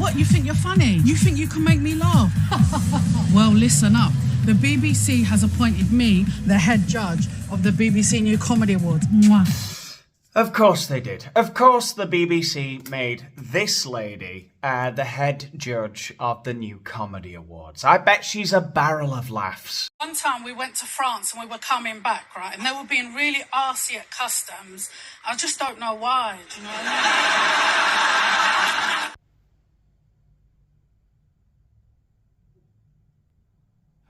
What, you think you're funny? You think you can make me laugh? Well, listen up. The BBC has appointed me the head judge of the BBC New Comedy Awards. Mwah. Of course they did. Of course the BBC made this lady the head judge of the New Comedy Awards. I bet she's a barrel of laughs. One time we went to France and we were coming back, right? And they were being really arsey at customs. I just don't know why, do you know what I mean?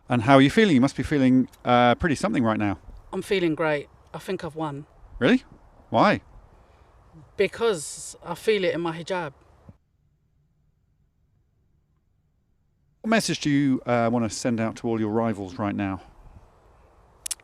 And how are you feeling? You must be feeling pretty something right now. I'm feeling great. I think I've won. Really? Why? Because I feel it in my hijab. What message do you want to send out to all your rivals right now?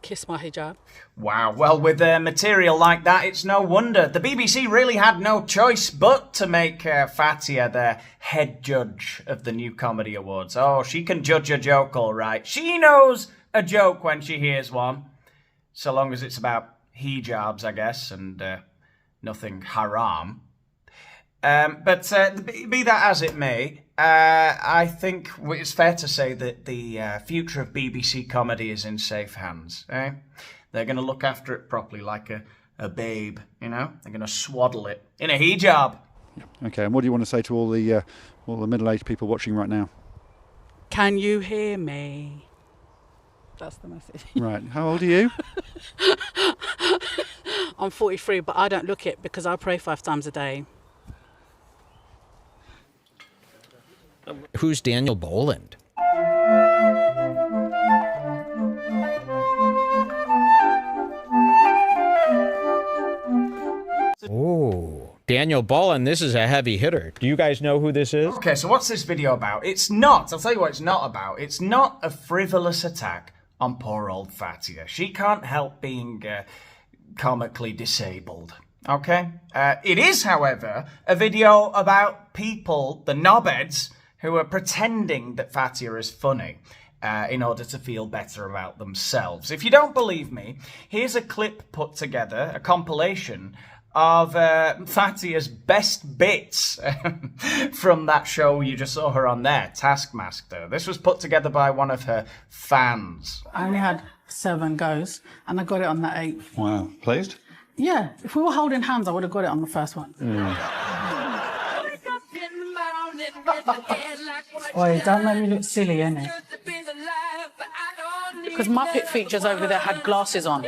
Kiss my hijab. Wow, well, with material like that, it's no wonder. The BBC really had no choice but to make Fatiha their head judge of the New Comedy Awards. Oh, she can judge a joke all right. She knows a joke when she hears one. So long as it's about hijabs, I guess, and nothing haram. But be that as it may, I think it's fair to say that the future of BBC comedy is in safe hands. Eh? They're going to look after it properly, like a babe, you know? They're going to swaddle it in a hijab. Okay, and what do you want to say to all the middle-aged people watching right now? Can you hear me? That's the message. Right, how old are you? I'm 43, but I don't look it because I pray 5 times a day. Who's Daniel Boland? Oh, Daniel Boland, this is a heavy hitter. Do you guys know who this is? Okay, so what's this video about? It's not, I'll tell you what it's not about. It's not a frivolous attack on poor old Fatiha. She can't help being comically disabled. Okay? It is, however, a video about people, the knobheads, who are pretending that Fatiha is funny in order to feel better about themselves. If you don't believe me, here's a clip put together, a compilation of Fatiha's best bits from that show you just saw her on there, Taskmaster. This was put together by one of her fans. I only had 7 goes, and I got it on the 8th. Wow, pleased? Yeah, if we were holding hands, I would have got it on the first one. Oi, don't make me look silly, innit? Because Muppet Features over there had glasses on.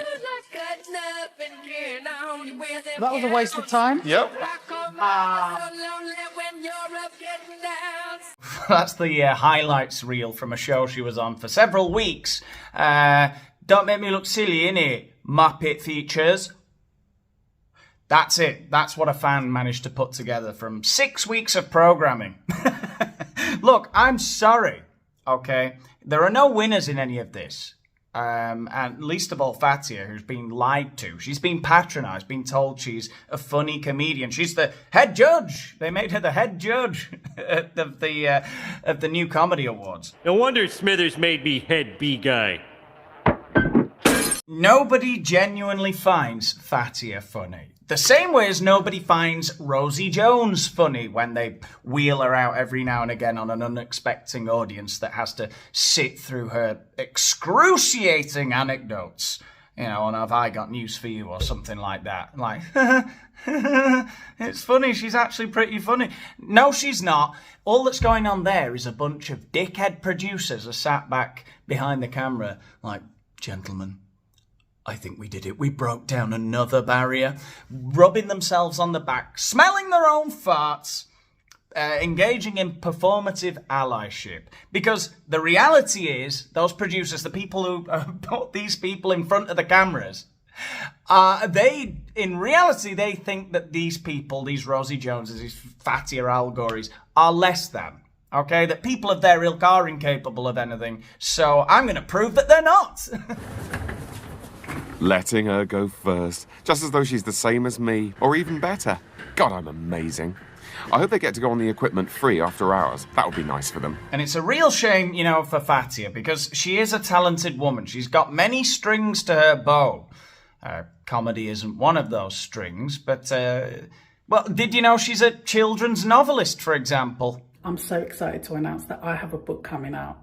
That was a waste of time. Yep. That's the highlights reel from a show she was on for several weeks. Don't make me look silly, innit? Muppet Features. That's it. That's what a fan managed to put together from 6 weeks of programming. Look, I'm sorry, okay? There are no winners in any of this. And least of all Fatiha, who's been lied to. She's been patronised, been told she's a funny comedian. She's the head judge. They made her the head judge of the New Comedy Awards. No wonder Smithers made me head B guy. Nobody genuinely finds Fatiha funny. The same way as nobody finds Rosie Jones funny when they wheel her out every now and again on an unexpected audience that has to sit through her excruciating anecdotes. You know, and have I got news for you or something like that. Like, it's funny, she's actually pretty funny. No, she's not. All that's going on there is a bunch of dickhead producers are sat back behind the camera like, gentlemen, I think we did it. We broke down another barrier, rubbing themselves on the back, smelling their own farts, engaging in performative allyship. Because the reality is, those producers, the people who put these people in front of the cameras, in reality, they think that these people, these Rosie Joneses, these Fatiha El-Ghorris, are less than. Okay, that people of their ilk are incapable of anything. So I'm going to prove that they're not. Letting her go first, just as though she's the same as me, or even better. God, I'm amazing. I hope they get to go on the equipment free after hours. That would be nice for them. And it's a real shame, you know, for Fatiha, because she is a talented woman. She's got many strings to her bow. Comedy isn't one of those strings, but, well, did you know she's a children's novelist, for example? I'm so excited to announce that I have a book coming out.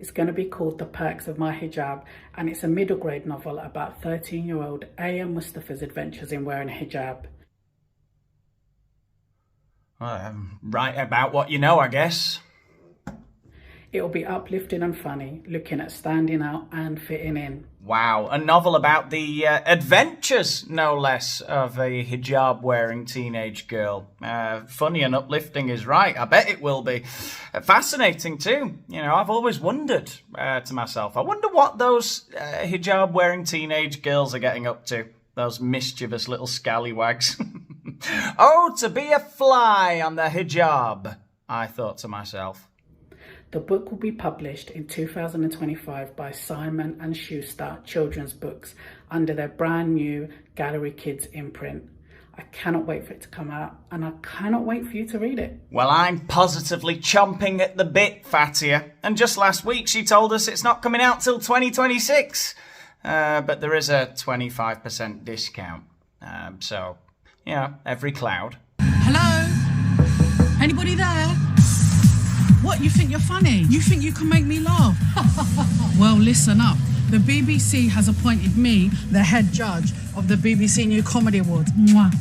It's going to be called The Perks of My Hijab, and it's a middle grade novel about 13-year-old Aya Mustafa's adventures in wearing a hijab. Right about what you know, I guess. It'll be uplifting and funny, looking at standing out and fitting in. Wow, a novel about the adventures, no less, of a hijab-wearing teenage girl. Funny and uplifting is right. I bet it will be. Fascinating too. You know, I've always wondered to myself, I wonder what those hijab-wearing teenage girls are getting up to. Those mischievous little scallywags. Oh, to be a fly on the hijab, I thought to myself. The book will be published in 2025 by Simon & Schuster Children's Books under their brand new Gallery Kids imprint. I cannot wait for it to come out, and I cannot wait for you to read it. Well, I'm positively chomping at the bit, Fatiha. And just last week she told us it's not coming out till 2026. But there is a 25% discount. So, you know, every cloud. Hello? Anybody there? What, you think you're funny? You think you can make me laugh? Well, listen up. The BBC has appointed me the head judge of the BBC New Comedy Awards. Mwah.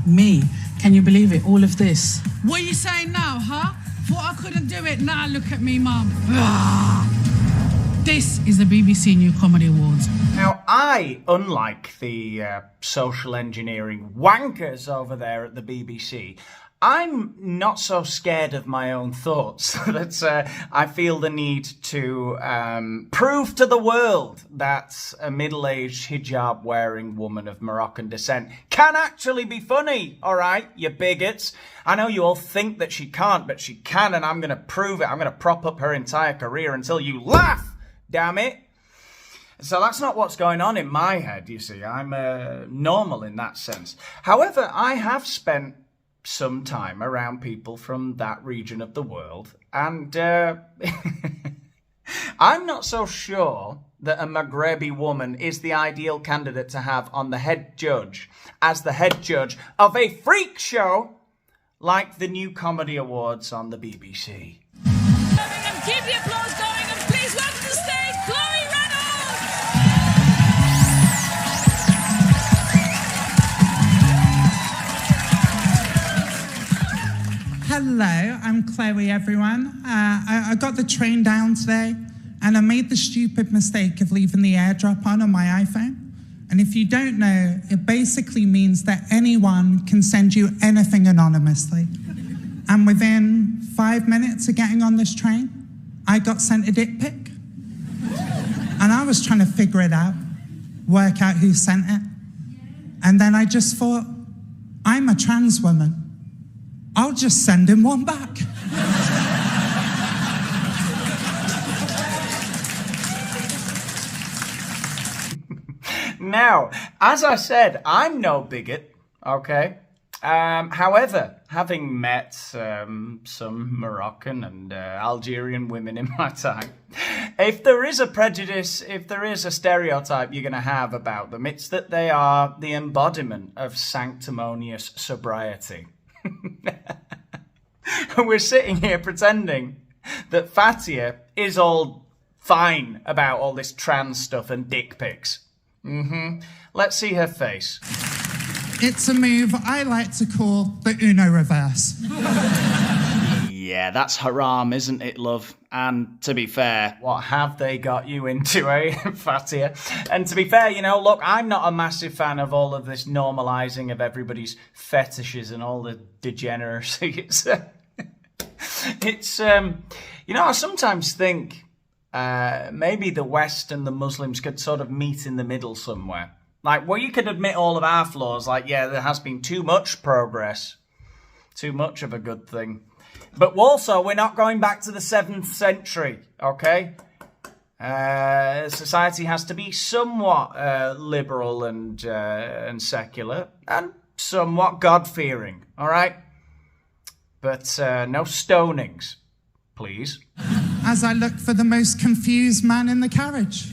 Me. Can you believe it? All of this. What are you saying now, huh? Thought I couldn't do it? Nah, look at me, mum. This is the BBC New Comedy Awards. Now, I, unlike the social engineering wankers over there at the BBC, I'm not so scared of my own thoughts that I feel the need to prove to the world that a middle-aged hijab-wearing woman of Moroccan descent can actually be funny, all right, you bigots. I know you all think that she can't, but she can, and I'm going to prove it. I'm going to prop up her entire career until you laugh, damn it. So that's not what's going on in my head, you see. I'm normal in that sense. However, I have spent some time around people from that region of the world, and I'm not so sure that a Maghrebi woman is the ideal candidate to have on the head judge as the head judge of a freak show like the New Comedy Awards on the BBC. And keep the applause going, and please welcome to the stage, Chloe Reynolds! Hello, I'm Chloe, everyone. I got the train down today, and I made the stupid mistake of leaving the AirDrop on my iPhone. And if you don't know, it basically means that anyone can send you anything anonymously. And within 5 minutes of getting on this train, I got sent a dick pic. And I was trying to figure it out, work out who sent it. And then I just thought, I'm a trans woman. I'll just send him one back. Now, as I said, I'm no bigot, okay? However, having met some Moroccan and Algerian women in my time, if there is a prejudice, if there is a stereotype you're going to have about them, it's that they are the embodiment of sanctimonious sobriety. We're sitting here pretending that Fatiha is all fine about all this trans stuff and dick pics. Let's see her face. It's a move I like to call the Uno reverse. Yeah, that's haram, isn't it, love? And to be fair, what have they got you into, eh, Fatiha? And to be fair, you know, look, I'm not a massive fan of all of this normalising of everybody's fetishes and all the degeneracy. It's you know, I sometimes think maybe the West and the Muslims could sort of meet in the middle somewhere. Like, where you could admit all of our flaws, like, yeah, there has been too much progress. Too much of a good thing. But also, we're not going back to the 7th century, okay? Society has to be somewhat liberal and secular, and somewhat God-fearing, all right? But no stonings, please. As I look for the most confused man in the carriage.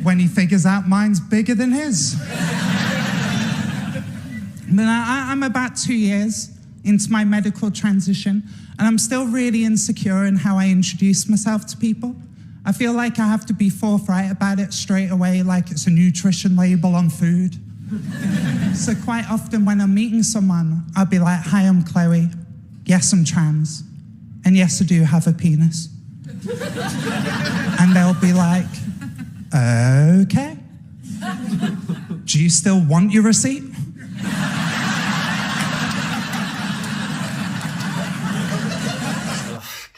When he figures out mine's bigger than his. But I'm about 2 years into my medical transition, and I'm still really insecure in how I introduce myself to people. I feel like I have to be forthright about it straight away, like it's a nutrition label on food. So quite often when I'm meeting someone, I'll be like, "Hi, I'm Chloe. Yes, I'm trans. And yes, I do have a penis." And they'll be like, "Okay. Do you still want your receipt?"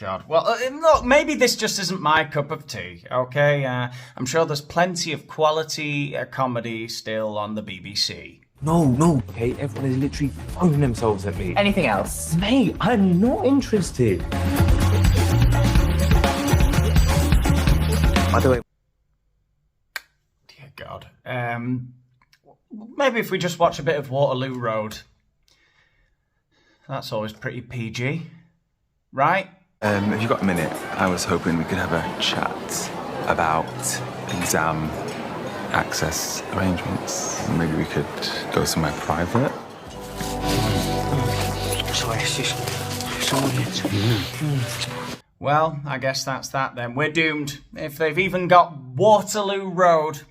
God. Well, look, maybe this just isn't my cup of tea, okay? I'm sure there's plenty of quality comedy still on the BBC. No, okay? Everyone is literally throwing themselves at me. Anything else? Mate, I'm not interested. By the way... Dear God. Maybe if we just watch a bit of Waterloo Road. That's always pretty PG. Right? If you've got a minute, I was hoping we could have a chat about exam access arrangements. Maybe we could go somewhere private. Sorry, it's just someone here. Well, I guess that's that then. We're doomed. If they've even got Waterloo Road,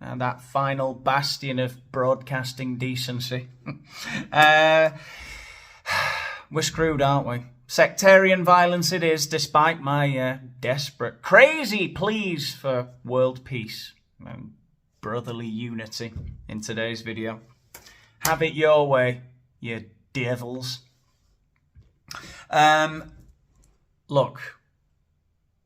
and that final bastion of broadcasting decency. We're screwed, aren't we? Sectarian violence it is, despite my desperate, crazy pleas for world peace and brotherly unity in today's video. Have it your way, you devils. Look,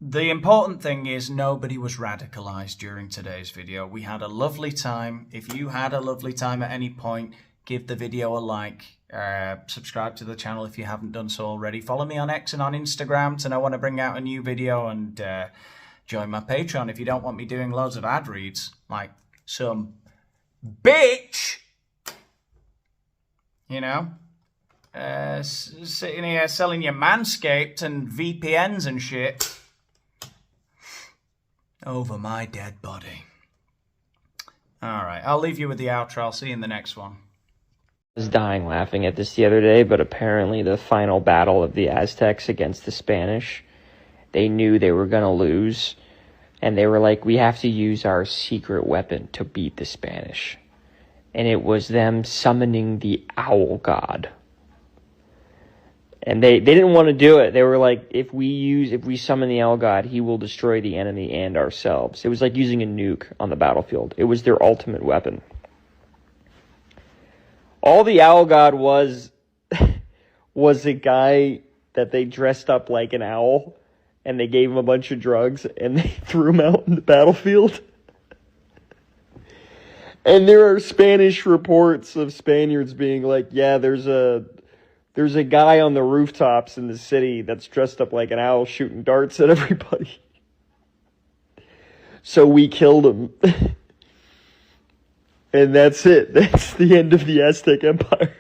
the important thing is nobody was radicalized during today's video. We had a lovely time. If you had a lovely time at any point, give the video a like. Subscribe to the channel if you haven't done so already. Follow me on X and on Instagram to know when I bring out a new video, and join my Patreon if you don't want me doing loads of ad reads like some bitch, you know, sitting here selling your Manscaped and VPNs and shit over my dead body. Alright, I'll leave you with the outro. I'll see you in the next one. I was dying laughing at this the other day, but apparently the final battle of the Aztecs against the Spanish, they knew they were going to lose, and they were like, we have to use our secret weapon to beat the Spanish. And it was them summoning the owl god. And they didn't want to do it. They were like, if we summon the owl god, he will destroy the enemy and ourselves. It was like using a nuke on the battlefield. It was their ultimate weapon. All the owl god was a guy that they dressed up like an owl, and they gave him a bunch of drugs, and they threw him out in the battlefield. And there are Spanish reports of Spaniards being like, yeah, there's a guy on the rooftops in the city that's dressed up like an owl shooting darts at everybody. So we killed him. And that's it. That's the end of the Aztec Empire.